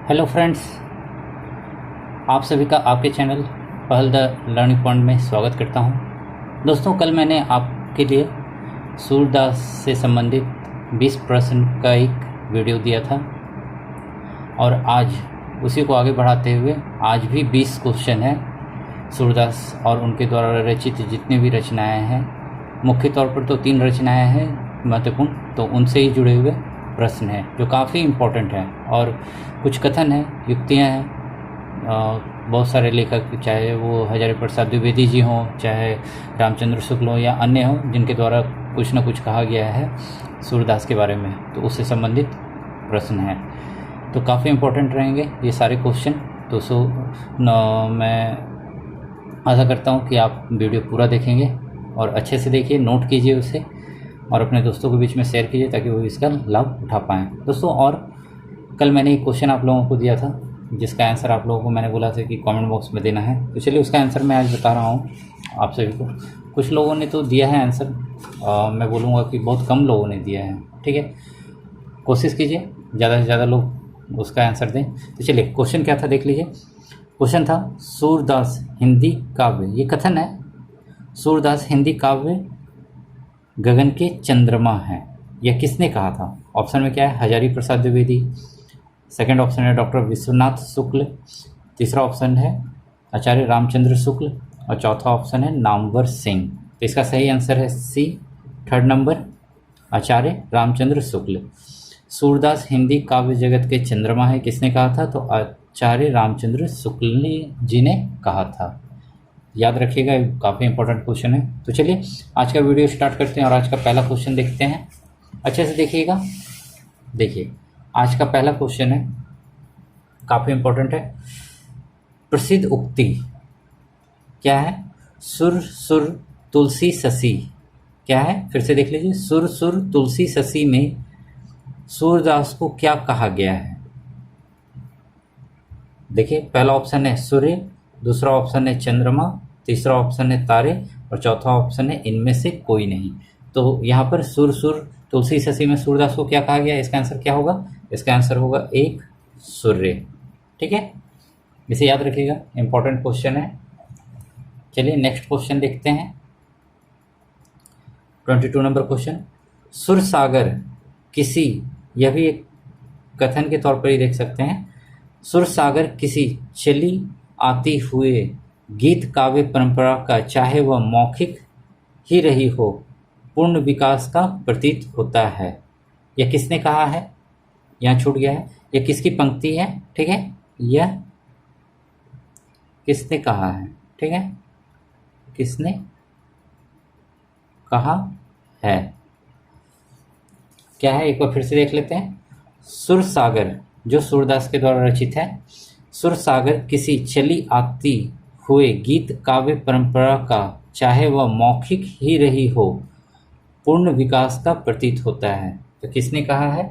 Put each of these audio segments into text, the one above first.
Hello friends, आप सभी का आपके चैनल पहल द लर्निंग पॉइंट में स्वागत करता हूं। दोस्तों, कल मैंने आपके लिए सूरदास से संबंधित 20 प्रश्न का एक वीडियो दिया था और आज उसी को आगे बढ़ाते हुए आज भी 20 क्वेश्चन है सूरदास और उनके द्वारा रचित जितनी भी रचनाएं हैं। मुख्य तौर पर तो 3 रचनाएं हैं महत्वपूर्ण, तो उनसे ही जुड़े हुए प्रश्न हैं जो काफ़ी इम्पोर्टेंट हैं और कुछ कथन हैं, युक्तियां हैं। बहुत सारे लेखक, चाहे वो हजारी प्रसाद द्विवेदी जी हों, चाहे रामचंद्र शुक्ल हों या अन्य हों, जिनके द्वारा कुछ न कुछ कहा गया है सूरदास के बारे में, तो उससे संबंधित प्रश्न हैं। तो काफ़ी इम्पोर्टेंट रहेंगे ये सारे क्वेश्चन। तो मैं आशा करता हूँ कि आप वीडियो पूरा देखेंगे और अच्छे से देखिए, नोट कीजिए उसे और अपने दोस्तों के बीच में शेयर कीजिए ताकि वो इसका लाभ उठा पाएँ। दोस्तों, और कल मैंने एक क्वेश्चन आप लोगों को दिया था जिसका आंसर आप लोगों को मैंने बोला था कि कमेंट बॉक्स में देना है, तो चलिए उसका आंसर मैं आज बता रहा हूँ आप सभी को। कुछ लोगों ने तो दिया है आंसर, मैं बोलूँगा कि बहुत कम लोगों ने दिया है। ठीक है, कोशिश कीजिए ज़्यादा से ज़्यादा लोग उसका आंसर दें। तो चलिए, क्वेश्चन क्या था देख लीजिए। क्वेश्चन था, सूरदास हिंदी काव्य, ये कथन है, सूरदास हिंदी काव्य गगन के चंद्रमा हैं, यह किसने कहा था? ऑप्शन में क्या है? हजारी प्रसाद द्विवेदी, सेकंड ऑप्शन है डॉक्टर विश्वनाथ शुक्ल, तीसरा ऑप्शन है आचार्य रामचंद्र शुक्ल और चौथा ऑप्शन है नामवर सिंह। तो इसका सही आंसर है सी, थर्ड नंबर, आचार्य रामचंद्र शुक्ल। सूरदास हिंदी काव्य जगत के चंद्रमा है, किसने कहा था? तो आचार्य रामचंद्र शुक्ल जी ने कहा था। याद रखिएगा, काफ़ी इंपॉर्टेंट क्वेश्चन है। तो चलिए आज का वीडियो स्टार्ट करते हैं और आज का पहला क्वेश्चन देखते हैं। अच्छे से देखिएगा। देखिए, आज का पहला क्वेश्चन है, काफ़ी इंपॉर्टेंट है। प्रसिद्ध उक्ति क्या है? सुर सुर तुलसी ससी, क्या है? फिर से देख लीजिए। सुर सुर तुलसी ससी में सूरदास को क्या कहा गया है? देखिए, पहला ऑप्शन है सूर्य, दूसरा ऑप्शन है चंद्रमा, तीसरा ऑप्शन है तारे और चौथा ऑप्शन है इनमें से कोई नहीं। तो यहाँ पर सुर सुर तुलसी ससी में सूरदास को क्या कहा गया? इसका आंसर क्या होगा? इसका आंसर होगा एक, सूर्य। ठीक है, इसे याद रखिएगा, इंपॉर्टेंट क्वेश्चन है। चलिए नेक्स्ट क्वेश्चन देखते हैं। 22 नंबर क्वेश्चन, सुर सागर किसी, यह भी एक कथन के तौर पर ही देख सकते हैं। सुर सागर किसी चली आती हुए गीत काव्य परंपरा का, चाहे वह मौखिक ही रही हो, पूर्ण विकास का प्रतीत होता है। यह किसने कहा है? यहाँ छूट गया है, यह किसकी पंक्ति है? ठीक है, यह किसने कहा है? ठीक है, किसने कहा है, क्या है? एक बार फिर से देख लेते हैं। सुर सागर जो सूरदास के द्वारा रचित है, सुर सागर किसी चली आती हुए गीत काव्य परंपरा का, चाहे वह मौखिक ही रही हो, पूर्ण विकास का प्रतीत होता है। तो किसने कहा है?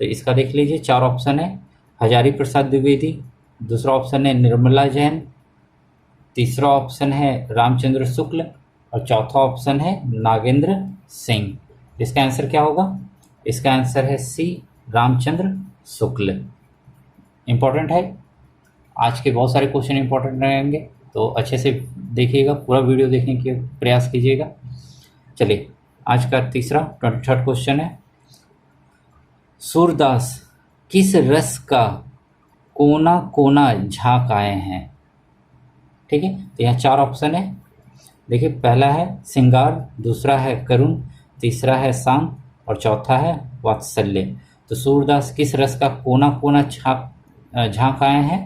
तो इसका देख लीजिए, 4 ऑप्शन है। हजारी प्रसाद द्विवेदी, दूसरा ऑप्शन है निर्मला जैन, तीसरा ऑप्शन है रामचंद्र शुक्ल और चौथा ऑप्शन है नागेंद्र सिंह। इसका आंसर क्या होगा? इसका आंसर है सी, रामचंद्र शुक्ल। इम्पॉर्टेंट है, आज के बहुत सारे क्वेश्चन इंपॉर्टेंट रहेंगे, तो अच्छे से देखिएगा, पूरा वीडियो देखने के प्रयास कीजिएगा। चलिए आज का तीसरा 23rd क्वेश्चन है, सूरदास किस रस का कोना कोना झाँक आए हैं? ठीक है, तो यहाँ 4 ऑप्शन है। देखिए, पहला है श्रृंगार, दूसरा है करुण, तीसरा है शांत और चौथा है वात्सल्य। तो सूरदास किस रस का कोना कोना झाँक आए हैं?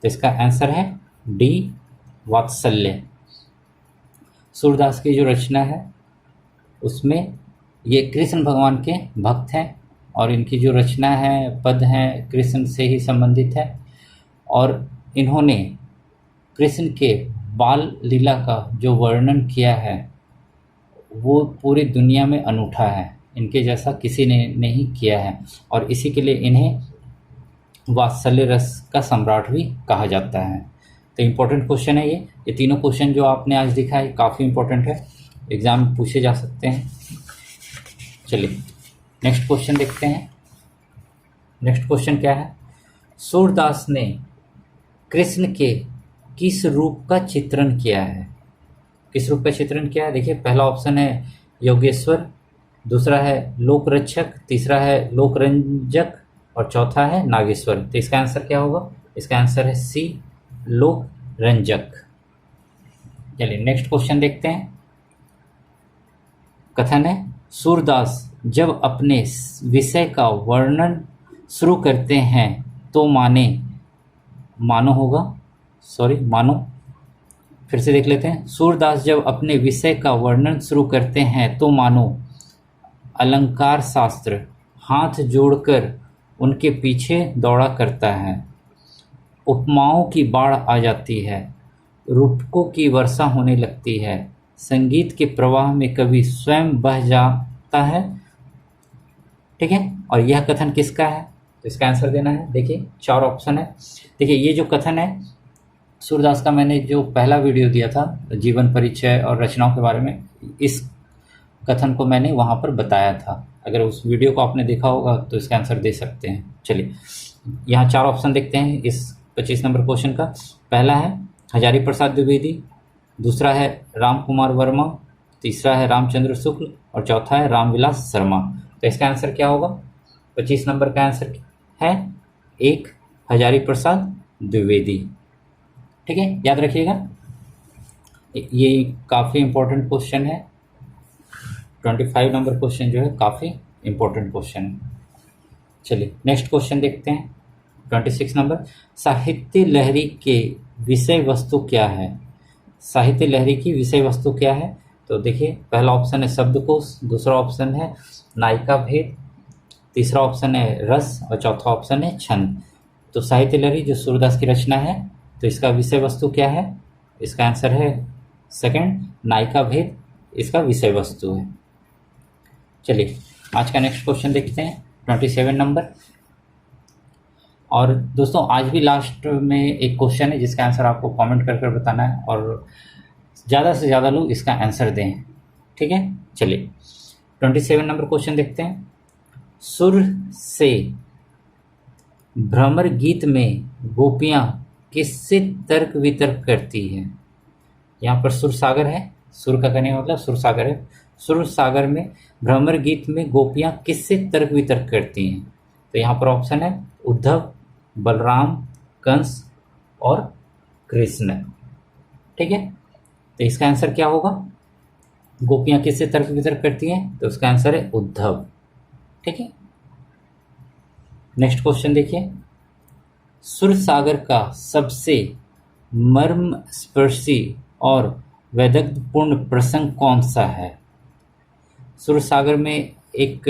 तो इसका आंसर है डी, वात्सल्य। सूरदास की जो रचना है उसमें ये कृष्ण भगवान के भक्त हैं और इनकी जो रचना है, पद हैं, कृष्ण से ही संबंधित है और इन्होंने कृष्ण के बाल लीला का जो वर्णन किया है वो पूरी दुनिया में अनूठा है, इनके जैसा किसी ने नहीं किया है और इसी के लिए इन्हें वात्सल्य रस का सम्राट भी कहा जाता है। तो इम्पोर्टेंट क्वेश्चन है ये तीनों क्वेश्चन जो आपने आज देखा है काफ़ी इम्पोर्टेंट है, एग्जाम में पूछे जा सकते हैं। चलिए नेक्स्ट क्वेश्चन देखते हैं। नेक्स्ट क्वेश्चन क्या है? सूरदास ने कृष्ण के किस रूप का चित्रण किया है? किस रूप का चित्रण किया है? देखिए, पहला ऑप्शन है योगेश्वर, दूसरा है लोकरक्षक, तीसरा है लोकरंजक और चौथा है नागेश्वर। तो इसका आंसर क्या होगा? इसका आंसर है सी, लोकरंजक। चलिए नेक्स्ट क्वेश्चन देखते हैं। कथन है, सूरदास जब अपने विषय का वर्णन शुरू करते हैं तो मानो फिर से देख लेते हैं। सूरदास जब अपने विषय का वर्णन शुरू करते हैं तो मानो अलंकार शास्त्र हाथ जोड़कर उनके पीछे दौड़ा करता है। उपमाओं की बाढ़ आ जाती है, रूपकों की वर्षा होने लगती है, संगीत के प्रवाह में कभी स्वयं बह जाता है। ठीक है, और यह कथन किसका है? तो इसका आंसर देना है। देखिए 4 ऑप्शन है। देखिए ये जो कथन है सूरदास का, मैंने जो पहला वीडियो दिया था जीवन परिचय और रचनाओं के बारे में, इस कथन को मैंने वहाँ पर बताया था। अगर उस वीडियो को आपने देखा होगा तो इसका आंसर दे सकते हैं। चलिए यहाँ 4 ऑप्शन देखते हैं इस 25 नंबर क्वेश्चन का। पहला है हजारी प्रसाद द्विवेदी, दूसरा है राम कुमार वर्मा, तीसरा है रामचंद्र शुक्ल और चौथा है रामविलास शर्मा। तो इसका आंसर क्या होगा? 25 नंबर का आंसर है 1 हजारी प्रसाद द्विवेदी। ठीक है, याद रखिएगा, ये काफ़ी इम्पोर्टेंट क्वेश्चन है। 25 नंबर क्वेश्चन जो है काफ़ी इम्पोर्टेंट क्वेश्चन है। चलिए नेक्स्ट क्वेश्चन देखते हैं। 26 नंबर, साहित्य लहरी के विषय वस्तु क्या है? साहित्य लहरी की विषय वस्तु क्या है? तो देखिए पहला ऑप्शन है शब्दकोश, दूसरा ऑप्शन है नायिका भेद, तीसरा ऑप्शन है रस और चौथा ऑप्शन है छंद। तो साहित्य लहरी जो सूरदास की रचना है, तो इसका विषय वस्तु क्या है? इसका आंसर है सेकंड, नायिका भेद इसका विषय वस्तु है। चलिए आज का नेक्स्ट क्वेश्चन देखते हैं। 27 नंबर। और दोस्तों आज भी लास्ट में एक क्वेश्चन है जिसका आंसर आपको कमेंट कर बताना है और ज़्यादा से ज़्यादा लोग इसका आंसर दें। ठीक है, चलिए 27 नंबर क्वेश्चन देखते हैं। सुर से भ्रमर गीत में गोपियाँ किससे तर्क वितर्क करती हैं? यहाँ पर सुर सागर है, सुर का कहने मतलब सुर सागर है। सुर सागर में भ्रमर गीत में गोपियाँ किससे तर्क वितर्क करती हैं? तो यहाँ पर ऑप्शन है उद्धव, बलराम, कंस और कृष्ण। ठीक है, तो इसका आंसर क्या होगा? गोपियाँ किससे तर्क वितर्क करती हैं? तो उसका आंसर है उद्धव। ठीक है, नेक्स्ट क्वेश्चन देखिए। सुर सागर का सबसे मर्म स्पर्शी और वैदग्ध्यपूर्ण प्रसंग कौन सा है? सुर सागर में एक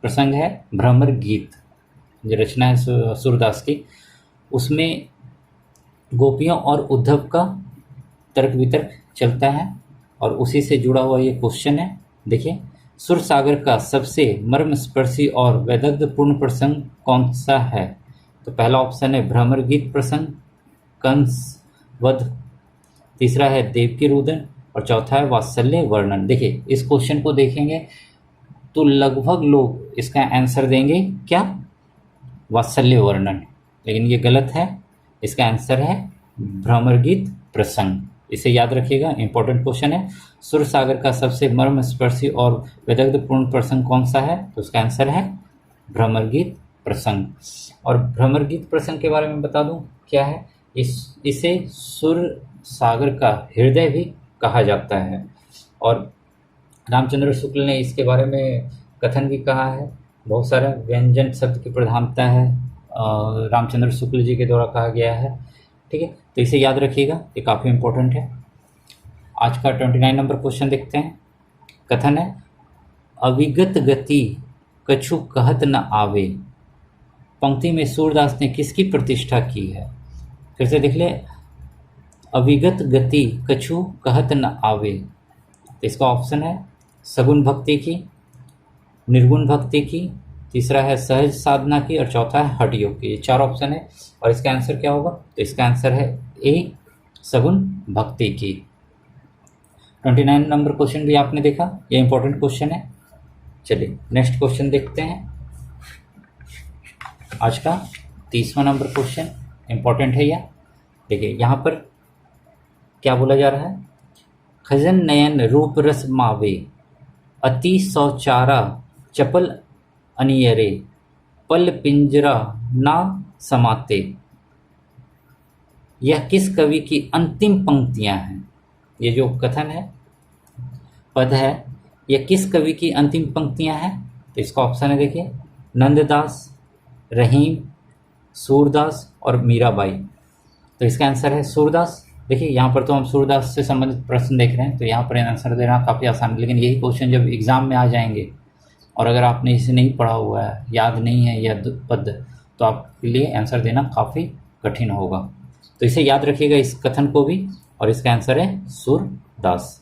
प्रसंग है भ्रमर गीत, जो रचना है सूरदास की, उसमें गोपियों और उद्धव का तर्क वितर्क चलता है और उसी से जुड़ा हुआ ये क्वेश्चन है। देखिए, सुर सागर का सबसे मर्मस्पर्शी और वैदग्ध्यपूर्ण प्रसंग कौन सा है? तो पहला ऑप्शन है भ्रमर गीत प्रसंग, कंस वध, तीसरा है देवकी रुदन और चौथा है वात्सल्य वर्णन। देखिए इस क्वेश्चन को देखेंगे तो लगभग लोग इसका आंसर देंगे क्या? वात्सल्य वर्णन, लेकिन ये गलत है। इसका आंसर है भ्रमर गीत प्रसंग। इसे याद रखिएगा, इंपॉर्टेंट क्वेश्चन है। सुर सागर का सबसे मर्मस्पर्शी और वैदग्ध्यपूर्ण प्रसंग कौन सा है? तो उसका आंसर है भ्रमर गीत प्रसंग। और भ्रमर गीत प्रसंग के बारे में बता दूं क्या है, इसे सुर सागर का हृदय भी कहा जाता है। और रामचंद्र शुक्ल ने इसके बारे में कथन भी कहा है। बहुत सारा व्यंजन शब्द की प्रधानता है, रामचंद्र शुक्ल जी के द्वारा कहा गया है। ठीक है, तो इसे याद रखिएगा, ये काफ़ी इम्पोर्टेंट है। आज का 29 नंबर क्वेश्चन देखते हैं। कथन है अविगत गति कछु कहत न आवे। पंक्ति में सूरदास ने किसकी प्रतिष्ठा की है? फिर से देख ले, अविगत गति कछु कहत न आवे। तो इसका ऑप्शन है सगुण भक्ति की, निर्गुण भक्ति की, तीसरा है सहज साधना की और चौथा है हठ योग की। ये 4 ऑप्शन है और इसका आंसर क्या होगा? तो इसका आंसर है ए, सगुण भक्ति की। 29 नंबर क्वेश्चन भी आपने देखा, ये इंपॉर्टेंट क्वेश्चन है। चलिए नेक्स्ट क्वेश्चन देखते हैं। आज का 30वां नंबर क्वेश्चन इंपॉर्टेंट है यह। देखिए यहाँ पर क्या बोला जा रहा है, खजन नयन रूप रस मावे, अति सौचारा चपल अनियरे, पल पिंजरा ना समाते। यह किस कवि की अंतिम पंक्तियां हैं? ये जो कथन है, पद है, यह किस कवि की अंतिम पंक्तियां हैं? तो इसका ऑप्शन है, देखिए, नंददास, रहीम, सूरदास और मीराबाई। तो इसका आंसर है सूरदास। देखिए यहाँ पर तो हम सूरदास से संबंधित प्रश्न देख रहे हैं, तो यहाँ पर आंसर देना काफ़ी आसान है। लेकिन यही क्वेश्चन जब एग्ज़ाम में आ जाएंगे और अगर आपने इसे नहीं पढ़ा हुआ है, याद नहीं है यह पद, तो आपके लिए आंसर देना काफ़ी कठिन होगा। तो इसे याद रखिएगा, इस कथन को भी, और इसका आंसर है सूरदास।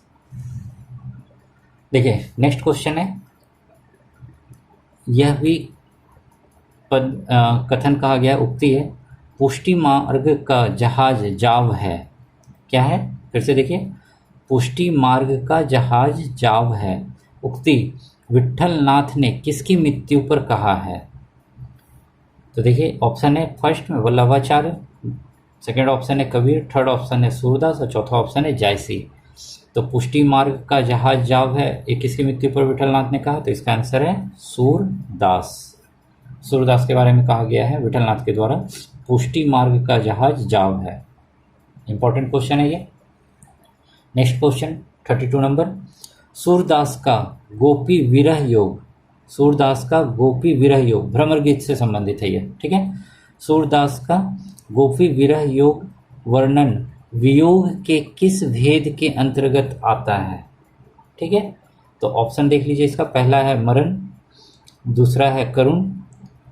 देखिए नेक्स्ट क्वेश्चन है, यह भी पद कथन कहा गया, उक्ति है, पुष्टि मार्ग का जहाज जाव है। क्या है? फिर से देखिए, पुष्टि मार्ग का जहाज जाव है। उक्ति विट्ठल नाथ ने किसकी मृत्यु पर कहा है? तो देखिए ऑप्शन है फर्स्ट में वल्लभाचार्य, सेकंड ऑप्शन है कबीर, थर्ड ऑप्शन है सूरदास और चौथा ऑप्शन है जायसी। तो पुष्टि मार्ग का जहाज जाव है, ये किसकी मृत्यु पर विट्ठल नाथ ने कहा? तो इसका आंसर है सूरदास। सूरदास के बारे में कहा गया है विट्ठल नाथ के द्वारा, पुष्टि मार्ग का जहाज जाव है। इंपॉर्टेंट क्वेश्चन है ये। नेक्स्ट क्वेश्चन 32 नंबर, सूरदास का गोपी विरह योग, सूरदास का गोपी विरह योग भ्रमर गीत से संबंधित है ये, ठीक है। सूरदास का गोपी विरह योग वर्णन वियोग के किस भेद के अंतर्गत आता है? ठीक है, तो ऑप्शन देख लीजिए इसका, पहला है मरण, दूसरा है करुण,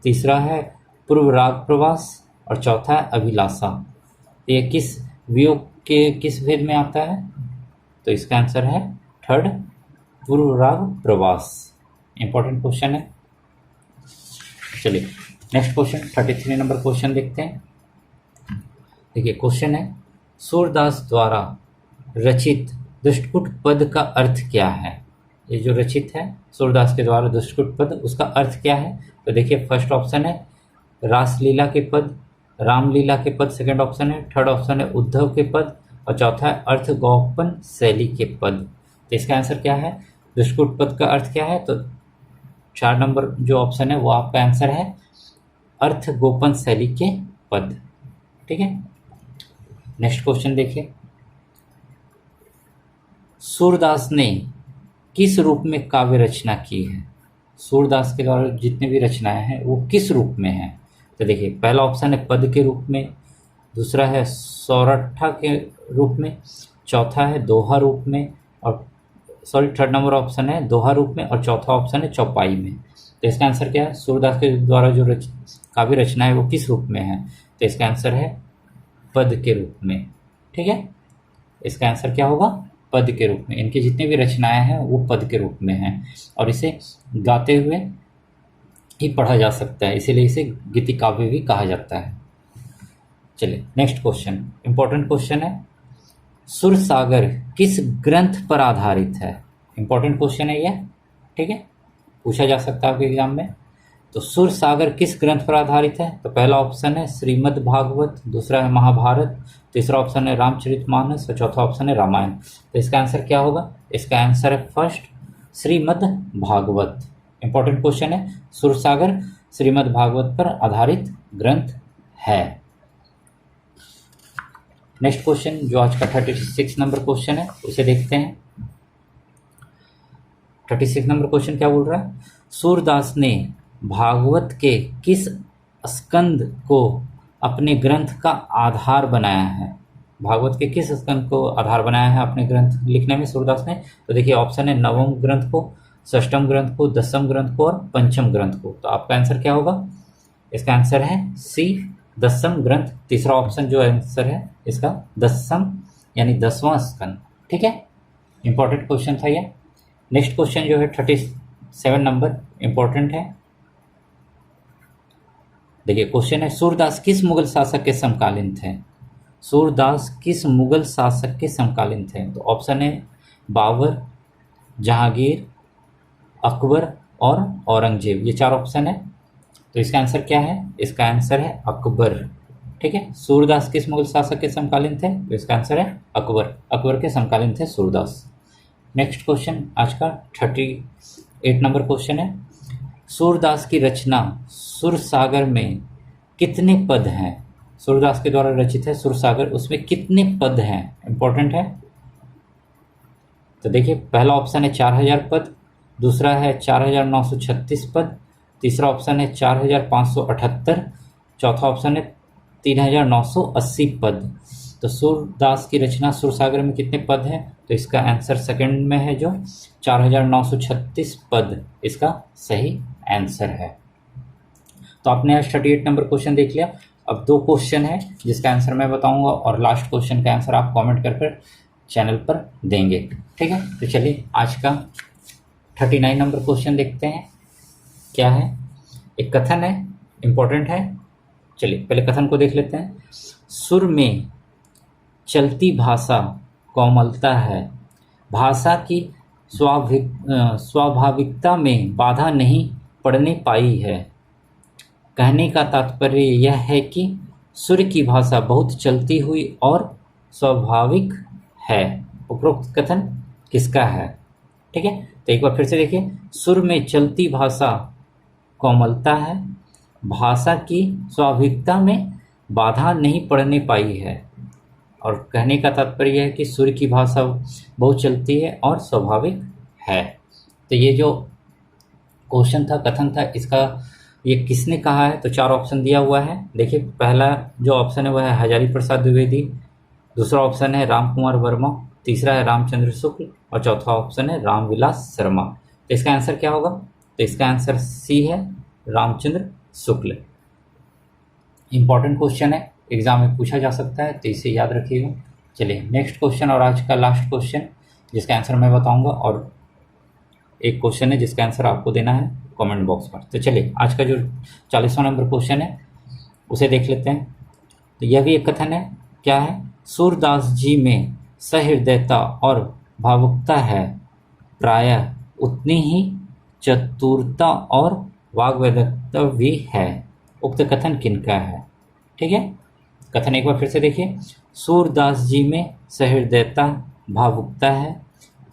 तीसरा है पूर्व राग प्रवास और चौथा है अभिलाषा। ये किस वियोग के किस भेद में आता है? तो इसका आंसर है थर्ड, पूर्व राग प्रवास। इंपॉर्टेंट क्वेश्चन है। चलिए नेक्स्ट क्वेश्चन 33 नंबर क्वेश्चन देखते हैं। देखिए क्वेश्चन है, सूरदास द्वारा रचित दुष्टकुट पद का अर्थ क्या है? ये जो रचित है सूरदास के द्वारा दुष्टकुट पद, उसका अर्थ क्या है? तो देखिए फर्स्ट ऑप्शन है रासलीला के पद, रामलीला के पद सेकंड ऑप्शन है, थर्ड ऑप्शन है उद्धव के पद और चौथा है अर्थ गोपन शैली के पद। तो इसका आंसर क्या है? दुष्टकुट पद का अर्थ क्या है? तो 4 नंबर जो ऑप्शन है वो आपका आंसर है अर्थ गोपन शैली के पद, ठीक है। नेक्स्ट क्वेश्चन देखिए, सूरदास ने किस रूप में काव्य रचना की है? सूरदास के द्वारा जितने भी रचनाएं हैं वो किस रूप में हैं? तो देखिए पहला ऑप्शन है पद के रूप में, दूसरा है सौरठा के रूप में, चौथा है दोहा रूप में, और थर्ड नंबर ऑप्शन है दोहा रूप में और चौथा ऑप्शन है चौपाई में। तो इसका आंसर क्या है? सूरदास के द्वारा जो काव्य रचना है वो किस रूप में है? तो इसका आंसर है पद के रूप में, ठीक है। इसका आंसर क्या होगा? पद के रूप में। इनकी जितनी भी रचनाएं हैं वो पद के रूप में हैं और इसे गाते हुए ही पढ़ा जा सकता है, इसीलिए इसे गीति काव्य भी कहा जाता है। चलिए नेक्स्ट क्वेश्चन, इंपॉर्टेंट क्वेश्चन है, सुरसागर किस ग्रंथ पर आधारित है? इंपॉर्टेंट क्वेश्चन है यह, ठीक है, पूछा जा सकता है आपके एग्जाम में। तो सुरसागर किस ग्रंथ पर आधारित है? तो पहला ऑप्शन है श्रीमद् भागवत, दूसरा है महाभारत, तीसरा ऑप्शन है रामचरितमानस और चौथा ऑप्शन है रामायण। तो इसका आंसर क्या होगा? इसका आंसर है first, Shrimad Bhagwat. Important question है, सुरसागर श्रीमद् भागवत पर आधारित ग्रंथ है। नेक्स्ट क्वेश्चन जो आज का 36 नंबर क्वेश्चन है उसे देखते हैं। 36 नंबर क्वेश्चन क्या बोल रहा है? सूरदास ने भागवत के किस स्कंद को अपने ग्रंथ का आधार बनाया है? भागवत के किस स्कंद को आधार बनाया है अपने ग्रंथ लिखने में सूरदास ने? तो देखिए ऑप्शन है नवम ग्रंथ को, षष्ठम ग्रंथ को, दसम ग्रंथ को और पंचम ग्रंथ को। तो आपका आंसर क्या होगा? इसका आंसर है सी, दसम ग्रंथ। तीसरा ऑप्शन जो आंसर है इसका दसम यानी 10वां स्कंद, ठीक है। इंपॉर्टेंट क्वेश्चन था ये। नेक्स्ट क्वेश्चन जो है 37 नंबर इंपॉर्टेंट है। देखिए क्वेश्चन है, सूरदास किस मुगल शासक के समकालीन थे? सूरदास किस मुगल शासक के समकालीन थे? तो ऑप्शन है बाबर, जहांगीर, अकबर और औरंगजेब। ये 4 ऑप्शन है। तो इसका आंसर क्या है? इसका आंसर है अकबर। ठीक है, सूरदास किस मुगल शासक के समकालीन थे? तो इसका आंसर है अकबर। अकबर के समकालीन थे सूरदास। नेक्स्ट क्वेश्चन आज का 38 नंबर क्वेश्चन है, सूरदास की रचना सुरसागर में कितने पद हैं? सूरदास के द्वारा रचित है सुरसागर, उसमें कितने पद हैं? इंपॉर्टेंट है। तो देखिए, पहला ऑप्शन है 4000 पद, दूसरा है 4936 पद, तीसरा ऑप्शन है 4578, चौथा ऑप्शन है 3980 पद। तो सूरदास की रचना सुरसागर में कितने पद हैं? तो इसका आंसर सेकंड में है जो 4936 पद इसका सही आंसर है। तो आपने आज 38 नंबर क्वेश्चन देख लिया। अब 2 क्वेश्चन है जिसका आंसर मैं बताऊंगा और लास्ट क्वेश्चन का आंसर आप कमेंट कर चैनल पर देंगे। ठीक है, तो चलिए आज का 39 नंबर क्वेश्चन देखते हैं क्या है। एक कथन है, इम्पोर्टेंट है। चलिए पहले कथन को देख लेते हैं। सुर में चलती भाषा कोमलता है, भाषा की स्वाभाविकता में बाधा नहीं पड़ने पाई है। कहने का तात्पर्य यह है कि सुर की भाषा बहुत चलती हुई और स्वाभाविक है। उपरोक्त कथन किसका है? ठीक है, तो एक बार फिर से देखिए। सुर में चलती भाषा कोमलता है, भाषा की स्वाभाविकता में बाधा नहीं पड़ने पाई है, और कहने का तात्पर्य है कि सुर की भाषा बहुत चलती है और स्वाभाविक है। तो ये जो क्वेश्चन था, कथन था, इसका ये किसने कहा है? तो 4 ऑप्शन दिया हुआ है। देखिए, पहला जो ऑप्शन है वह है हजारी प्रसाद द्विवेदी, दूसरा ऑप्शन है राम कुमार वर्मा, तीसरा है रामचंद्र शुक्ल और चौथा ऑप्शन है रामविलास शर्मा। तो इसका आंसर क्या होगा? तो इसका आंसर सी है, रामचंद्र शुक्ल। इंपॉर्टेंट क्वेश्चन है, एग्जाम में पूछा जा सकता है, तो इसे याद रखिएगा। चलिए नेक्स्ट क्वेश्चन और आज का लास्ट क्वेश्चन जिसका आंसर मैं बताऊंगा, और एक क्वेश्चन है जिसका आंसर आपको देना है कमेंट बॉक्स पर। तो चलिए आज का जो 40वां नंबर क्वेश्चन है उसे देख लेते हैं। तो यह भी एक कथन है। क्या है? सूरदास जी में सहृदयता और भावुकता है, प्रायः उतनी ही चतुरता और वाग्वैदकता भी है। उक्त कथन किनका है? ठीक है, कथन एक बार फिर से देखिए। सूरदास जी में सहृदयता भावुकता है,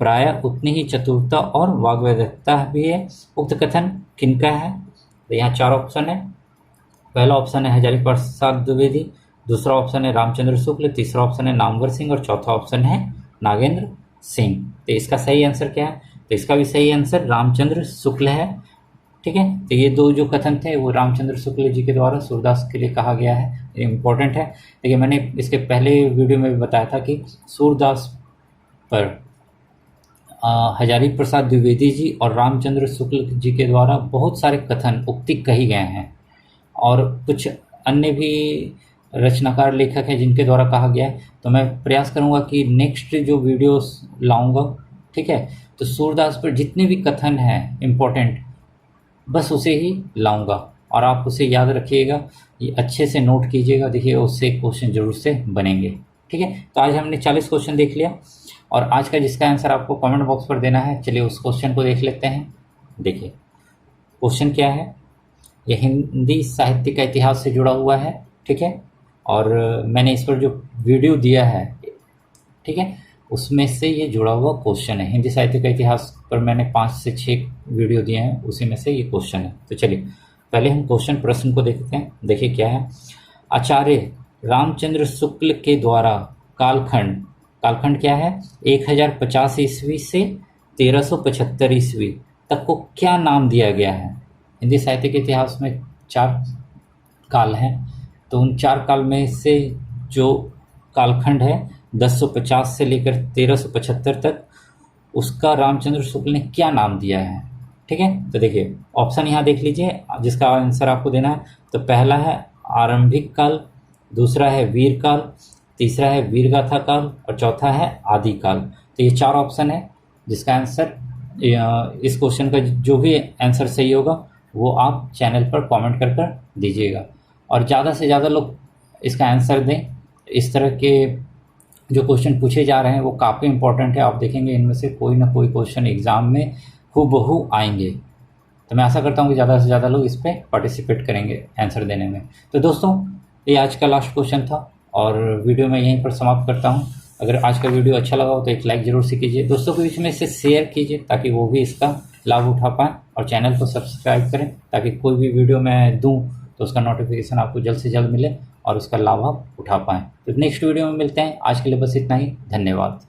प्रायः उतनी ही चतुरता और वाग्वैदकता भी है। उक्त कथन किनका है? तो यहाँ 4 ऑप्शन है। पहला ऑप्शन है हजारी प्रसाद द्विवेदी, दूसरा ऑप्शन है रामचंद्र शुक्ल, तीसरा ऑप्शन है नामवर सिंह और चौथा ऑप्शन है नागेंद्र सिंह। तो इसका सही आंसर क्या है? तो इसका भी सही आंसर रामचंद्र शुक्ल है। ठीक है, तो ये 2 जो कथन थे वो रामचंद्र शुक्ल जी के द्वारा सूरदास के लिए कहा गया है। ये इम्पोर्टेंट है। देखिए, मैंने इसके पहले वीडियो में भी बताया था कि सूरदास पर हजारी प्रसाद द्विवेदी जी और रामचंद्र शुक्ल जी के द्वारा बहुत सारे कथन उक्ति कही गए हैं, और कुछ अन्य भी रचनाकार लेखक हैं जिनके द्वारा कहा गया है। तो मैं प्रयास करूंगा कि नेक्स्ट जो वीडियोस लाऊंगा, ठीक है, तो सूरदास पर जितने भी कथन हैं इम्पोर्टेंट, बस उसे ही लाऊंगा, और आप उसे याद रखिएगा, ये अच्छे से नोट कीजिएगा। देखिए, उससे क्वेश्चन जरूर से बनेंगे। ठीक है, तो आज हमने 40 क्वेश्चन देख लिया, और आज का जिसका आंसर आपको कमेंट बॉक्स पर देना है, चलिए उस क्वेश्चन को देख लेते हैं। देखिए क्वेश्चन क्या है। यह हिंदी साहित्य का इतिहास से जुड़ा हुआ है। ठीक है, और मैंने इस पर जो वीडियो दिया है, ठीक है, उसमें से ये जुड़ा हुआ क्वेश्चन है। हिंदी साहित्य का इतिहास पर मैंने 5 से 6 वीडियो दिए हैं, उसी में से ये क्वेश्चन है। तो चलिए पहले हम क्वेश्चन प्रश्न को देखते हैं। देखिए क्या है। आचार्य रामचंद्र शुक्ल के द्वारा कालखंड क्या है, 1050 ईस्वी से 1375 ईस्वी तक को क्या नाम दिया गया है? हिंदी साहित्य के इतिहास में 4 काल हैं, तो उन 4 काल में से जो कालखंड है 1050 से लेकर 1375 तक, उसका रामचंद्र शुक्ल ने क्या नाम दिया है? ठीक है, तो देखिए ऑप्शन यहाँ देख लीजिए जिसका आंसर आपको देना है। तो पहला है आरंभिक काल, दूसरा है वीर काल, तीसरा है वीरगाथा काल और चौथा है आदि काल। तो ये 4 ऑप्शन है जिसका आंसर, इस क्वेश्चन का जो भी आंसर सही होगा वो आप चैनल पर कमेंट कर दीजिएगा, और ज़्यादा से ज़्यादा लोग इसका आंसर दें। इस तरह के जो क्वेश्चन पूछे जा रहे हैं वो काफ़ी इंपॉर्टेंट है। आप देखेंगे इनमें से कोई ना कोई क्वेश्चन एग्ज़ाम में हूबहू आएंगे। तो मैं आशा करता हूँ कि ज़्यादा से ज़्यादा लोग इस पर पार्टिसिपेट करेंगे आंसर देने में। तो दोस्तों, ये आज का लास्ट क्वेश्चन था और वीडियो मैं यहीं पर समाप्त करता हूँ। अगर आज का वीडियो अच्छा लगा हो तो एक लाइक ज़रूर से कीजिए, दोस्तों के बीच में इसे शेयर कीजिए ताकि वो भी इसका लाभ उठा पाएँ, और चैनल को सब्सक्राइब करें ताकि कोई भी वीडियो मैं दूँ तो उसका नोटिफिकेशन आपको जल्द से जल्द मिले और उसका लाभ आप उठा पाएँ। तो नेक्स्ट वीडियो में मिलते हैं, आज के लिए बस इतना ही, धन्यवाद।